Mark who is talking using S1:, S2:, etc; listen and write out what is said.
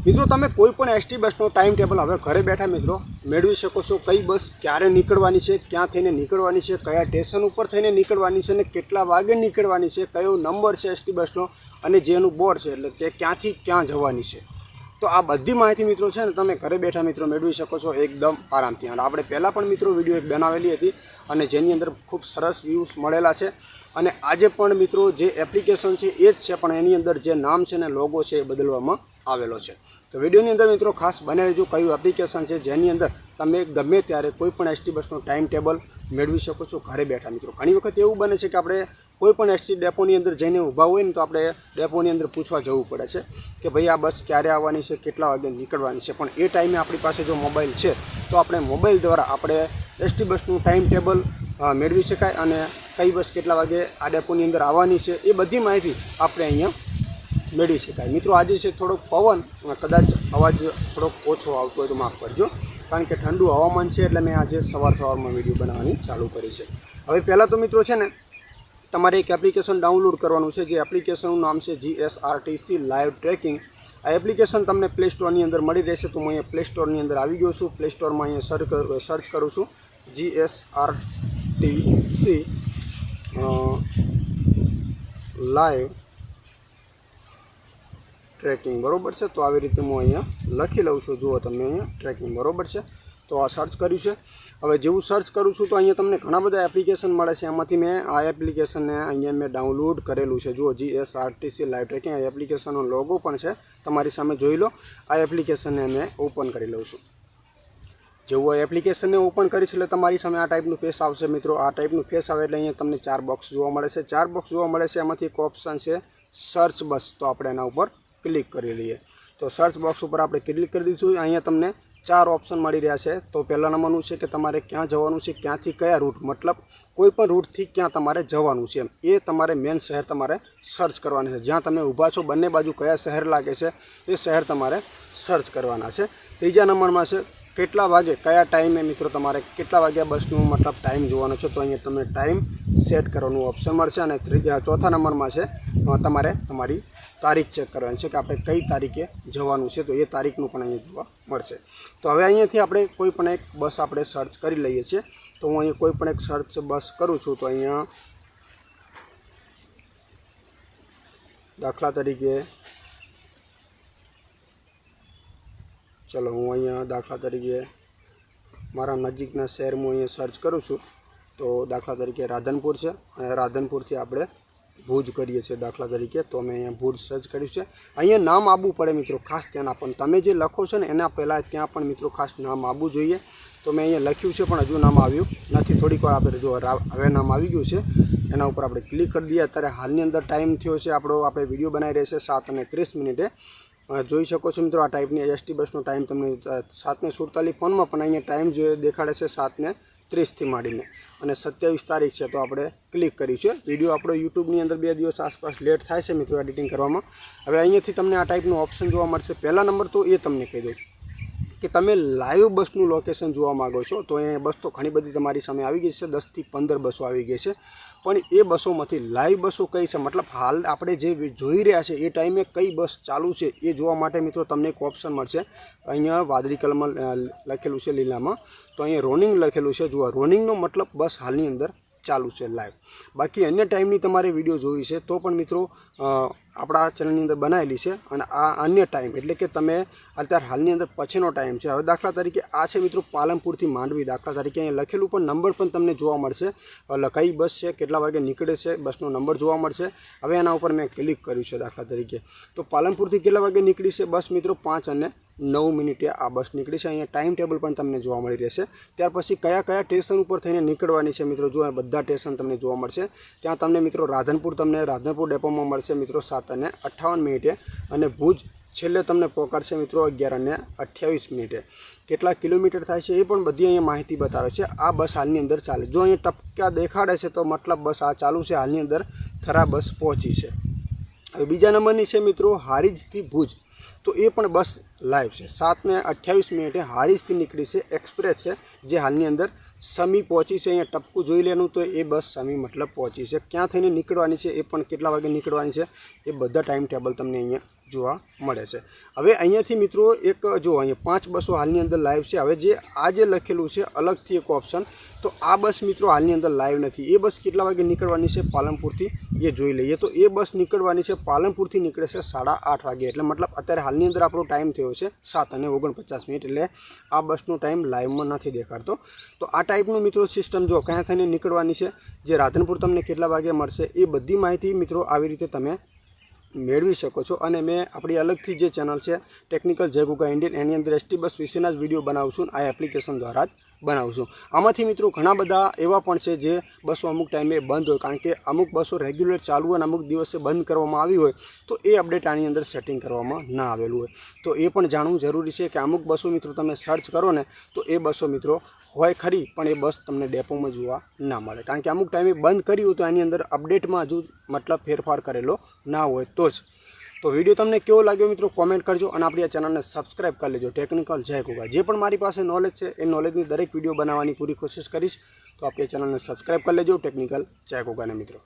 S1: મિત્રો તમે કોઈ પણ એસટી બસનો ટાઈમ ટેબલ હવે ઘરે બેઠા મિત્રો મેળવી શકો છો। કઈ બસ ક્યારે નીકળવાની છે, ક્યાં થઈને નીકળવાની છે, કયા સ્ટેશન ઉપર થઈને નીકળવાની છે અને કેટલા વાગે નીકળવાની છે, કયો નંબર છે એસટી બસનો અને જેનું બોર્ડ છે એટલે કે ક્યાંથી ક્યાં જવાની છે। તો આ બધી માહિતી મિત્રો છે ને તમે ઘરે બેઠા મિત્રો મેળવી શકો છો એકદમ આરામથી। અને આપણે પહેલાં પણ મિત્રો વિડીયો એક બનાવેલી હતી અને જેની અંદર ખૂબ સરસ વ્યૂઝ મળેલા છે। અને આજે પણ મિત્રો જે એપ્લિકેશન છે એ જ છે, પણ એની અંદર જે નામ છે ને લોગો છે એ બદલવામાં આવેલો છે। તો વિડીયોની અંદર મિત્રો ખાસ બને રહેજો કયું એપ્લિકેશન છે જેની અંદર તમે ગમે ત્યારે કોઈ પણ એસટી બસનો ટાઈમ ટેબલ મેળવી શકો છો ઘરે બેઠા મિત્રો। ઘણી વખત એવું બને છે કે આપણે કોઈ પણ એસટી ડેપોની અંદર જઈને ઊભા હોય ને તો આપણે ડેપોની અંદર પૂછવા જવું પડે છે કે ભાઈ આ બસ ક્યારે આવવાની છે, કેટલા વાગે નીકળવાની છે, પણ એ ટાઈમે આપણી પાસે જો મોબાઈલ છે તો આપણે મોબાઈલ દ્વારા આપણે એસટી બસનું ટાઈમ ટેબલ મેળવી શકાય અને કઈ બસ કેટલા વાગે આ ડેપોની અંદર આવવાની છે એ બધી માહિતી આપણે અહીંયા મેળવી શકાય। મિત્રો આજે છે થોડોક પવન, કદાચ અવાજ થોડોક ઓછો આવતો હોય તો માફ કરજો, કારણ કે ઠંડુ હવામાન છે એટલે મેં આજે સવારમાં વિડીયો બનાવવાની ચાલુ કરી છે। હવે પહેલાં તો મિત્રો છે ને તમારે એક એપ્લિકેશન ડાઉનલોડ કરવાનું છે, જે એપ્લિકેશનનું નામ છે GSRTC લાઈવ ટ્રેકિંગ। આ એપ્લિકેશન તમને પ્લે સ્ટોરની અંદર મળી રહેશે। તો હું અહીંયા પ્લે સ્ટોરની અંદર આવી ગયો છું। પ્લે સ્ટોરમાં અહીંયા સર્ચ કરું છું GSRTC લાઈવ ટ્રેકિંગ, બરાબર છે। તો આવી રીતે હું અહીંયા લખી લઉં છું, જુઓ તમે અહીંયા ટ્રેકિંગ, બરાબર છે। તો આ સર્ચ કર્યું છે। હવે જેવું સર્ચ કરું છું તો અહીંયા તમને ઘણા બધા એપ્લિકેશન મળે છે, એમાંથી મેં આ એપ્લિકેશનને અહીંયા મેં ડાઉનલોડ કરેલું છે। જુઓ GSRTC લાઈવ ટ્રેકિંગ, આ એપ્લિકેશનનો લોગો પણ છે તમારી સામે, જોઈ લો। આ એપ્લિકેશનને મેં ઓપન કરી લઉં છું। જેવું આ એપ્લિકેશનને ઓપન કરીશ એટલે તમારી સામે આ ટાઈપનું ફેસ આવશે મિત્રો। આ ટાઈપનું ફેસ આવે એટલે અહીંયા તમને 4 બોક્સ જોવા મળે છે। 4 બોક્સ જોવા મળે છે, એમાંથી એક ઓપ્શન છે સર્ચ બસ, તો આપણે એના ઉપર ક્લિક કરી લઈએ। તો સર્ચ બોક્સ ઉપર આપણે ક્લિક કરી દઈશું। અહીંયા તમને 4 ઓપ્શન મળી રહ્યા છે। તો પહેલા નંબરનું છે કે તમારે ક્યાં જવાનું છે, ક્યાંથી કયા રૂટ, મતલબ કોઈ પણ રૂટથી ક્યાં તમારે જવાનું છે એ તમારે મેન શહેર તમારે સર્ચ કરવાનું છે। જ્યાં તમે ઊભા છો બંને બાજુ કયા શહેર લાગે છે એ શહેર તમારે સર્ચ કરવાના છે। ત્રીજા નંબરમાં છે કેટલા વાગે કયા ટાઈમે મિત્રો તમારે કેટલા વાગ્યા બસનું મતલબ ટાઈમ જોવાનો છે, તો અહીંયા તમને ટાઈમ સેટ કરવાનું ઓપ્શન મળશે। અને ચોથા નંબરમાં છે તમારે તમારી તારીખ ચેક કરવાની છે કે આપણે કઈ તારીખે જવાનું છે, તો એ તારીખનું પણ અહીંયા જોવા મળશે। તો હવે અહીંયાથી આપણે કોઈ પણ એક બસ આપણે સર્ચ કરી લઈએ છીએ। તો હું અહીંયા કોઈ પણ એક સર્ચ બસ કરું છું। તો અહીંયા દાખલા તરીકે ચલો હું અહીંયા દાખલા તરીકે મારા નજીકના શહેર હું અહીંયા સર્ચ કરું છું। તો દાખલા તરીકે રાધનપુર છે અને રાધનપુરથી આપણે ભુજ કરીએ છીએ દાખલા તરીકે। તો અમે અહીંયા ભુજ સર્ચ કર્યું છે। અહીંયા નામ આવવું પડે મિત્રો, ખાસ ધ્યાન આપવાનું। તમે જે લખો છો ને એના પહેલાં ત્યાં પણ મિત્રો ખાસ નામ આવવું જોઈએ। તો મેં અહીંયા લખ્યું છે પણ હજુ નામ આવ્યું નથી। થોડીક વાર આપણે જો હવે નામ આવી ગયું છે, એના ઉપર આપણે ક્લિક કરી દઈએ। અત્યારે હાલની અંદર ટાઈમ થયો છે આપણો, આપણે વિડીયો બનાવી રહ્યા છે 7:30 જોઈ શકો છો મિત્રો। આ ટાઈપની એસટી બસનો ટાઈમ તમને 7:47 ફોનમાં પણ અહીંયા ટાઈમ જો દેખાડે છે 7:30થી માંડીને, અને 27 તારીખ છે। તો આપણે ક્લિક કર્યું છે। વિડીયો આપણો યુટ્યુબની અંદર 2 દિવસ આસપાસ લેટ થાય છે મિત્રો એડિટિંગ કરવામાં। હવે અહીંયાથી તમને આ ટાઈપનું ઓપ્શન જોવા મળશે। પહેલા નંબર તો એ તમને કહી દઉં કે તમે લાઈવ બસનું લોકેશન જોવા માગો છો, તો અહીંયા બસ તો ઘણી બધી તમારી સામે આવી ગઈ છે, 10 થી 15 બસો આવી ગઈ છે। પણ એ બસોમાંથી લાઈવ બસો કઈ છે, મતલબ હાલ આપણે જે જોઈ રહ્યા છે એ ટાઈમે કઈ બસ ચાલુ છે એ જોવા માટે મિત્રો તમને એક ઓપ્શન મળશે। અહીંયા વાદળી કલરમાં લખેલું છે લીલામાં, તો અહીંયા રોનિંગ લખેલું છે। જુઓ રોનિંગનો મતલબ બસ હાલની અંદર ચાલુ છે લાઈવ। બાકી અન્ય ટાઈમની તમારે વિડીયો જોઈ છે તો પણ મિત્રો આપણા ચેનલની અંદર બનાવેલી છે। અને આ અન્ય ટાઈમ એટલે કે તમે અત્યારે હાલની અંદર પછીનો ટાઈમ છે। હવે દાખલા તરીકે આ છે મિત્રો પાલનપુરથી માંડવી, દાખલા તરીકે અહીંયા લખેલું પણ નંબર પણ તમને જોવા મળશે, એટલે કઈ બસ છે, કેટલા વાગે નીકળે છે, બસનો નંબર જોવા મળશે। હવે એના ઉપર મેં ક્લિક કર્યું છે દાખલા તરીકે, તો પાલનપુરથી કેટલા વાગે નીકળી છે બસ મિત્રો 5:09 આ બસ નીકળી છે। અહીંયા ટાઈમ ટેબલ પણ તમને જોવા મળી રહેશે। ત્યાર પછી કયા કયા સ્ટેશન ઉપર થઈને નીકળવાની છે મિત્રો, જો બધા સ્ટેશન તમને જોવા મળશે। ત્યાં તમને મિત્રો રાધનપુર ડેપોમાં મળશે મિત્રો 7:58 અને ભુજ છેલ્લે તમને પહોંચાડશે મિત્રો 11:28। કેટલા કિલોમીટર થાય છે એ પણ બધી અહીંયા માહિતી બતાવે છે। આ બસ હાલની અંદર ચાલે, જો અહીંયા ટપકા દેખાડે છે તો મતલબ બસ આ ચાલુ છે, હાલની અંદર થરા બસ પહોંચી છે। હવે બીજા નંબરની છે મિત્રો હારીજથી ભુજ, તો એ પણ બસ લાઈવ છે। 7:28 હારીજથી નીકળી છે, એક્સપ્રેસ છે, જે હાલની અંદર સમી પહોંચી છે, અહીંયા ટપકું જોઈ લેવાનું તો એ બસ સમી મતલબ પહોંચી છે. ક્યાં થઈને નીકળવાની છે એ પણ કેટલા વાગે નીકળવાની છે એ બધા ટાઈમ ટેબલ તમને અહીંયા જોવા મળે છે. હવે અહીંયાથી મિત્રો એક જો અહીંયા 5 બસો હાલની અંદર લાઈવ છે. હવે જે લખેલું છે અલગથી એક ઓપ્શન, તો આ બસ મિત્રો હાલની અંદર લાઈવ નથી. એ બસ કેટલા વાગે નીકળવાની છે પાલનપુરથી એ જોઈ લઈએ. તો એ બસ નીકળવાની છે પાલનપુરથી નીકળે છે 8:30 વાગે, એટલે મતલબ અત્યારે હાલની અંદર આપણો ટાઈમ થયો છે 7:49, એટલે આ બસનો ટાઈમ લાઈવમાં નથી દેખાડતો. તો આ ટાઈપનું મિત્રો સિસ્ટમ જો ક્યાં થઈને નીકળવાની છે, જે રાધનપુર તમને કેટલા વાગે મળશે એ બધી માહિતી મિત્રો આવી રીતે તમે મેળવી શકો છો. અને મેં આપણી અલગથી જે ચેનલ છે ટેકનિકલ જય ગુગા ઇન્ડિયન, એની અંદર એસટી બસ વિશેના જ વિડીયો બનાવું છું, આ એપ્લિકેશન દ્વારા જ બનાવું છું. આમાંથી મિત્રો ઘણા બધા એવા પણ છે જે બસો અમુક ટાઈમે બંધ હોય, કારણ કે અમુક બસો રેગ્યુલર ચાલુ હોય અને અમુક દિવસે બંધ કરવામાં આવી હોય તો એ અપડેટ આની અંદર સેટિંગ કરવામાં ના આવેલું હોય. તો એ પણ જાણવું જરૂરી છે કે અમુક બસો મિત્રો તમે સર્ચ કરો ને તો એ બસો મિત્રો હોય ખરી, પણ એ બસ તમને ડેપોમાં જોવા ના મળે, કારણ કે અમુક ટાઈમે બંધ કરી હોય તો એની અંદર અપડેટમાં હજુ મતલબ ફેરફાર કરેલો ના હોય તો જ. તો વિડીયો તમને કેવો લાગ્યો મિત્રો કોમેન્ટ કરજો, અને આપણી આ ચેનલને સબસ્ક્રાઈબ કરી લેજો ટેકનિકલ જય ગુગા. જે પણ મારી પાસે નોલેજ છે એ નોલેજની દરેક વિડીયો બનાવવાની પૂરી કોશિશ કરીશ. તો આપણી ચેનલને સબસ્ક્રાઈબ કરી લેજો ટેકનિકલ જય ગુગાને મિત્રો.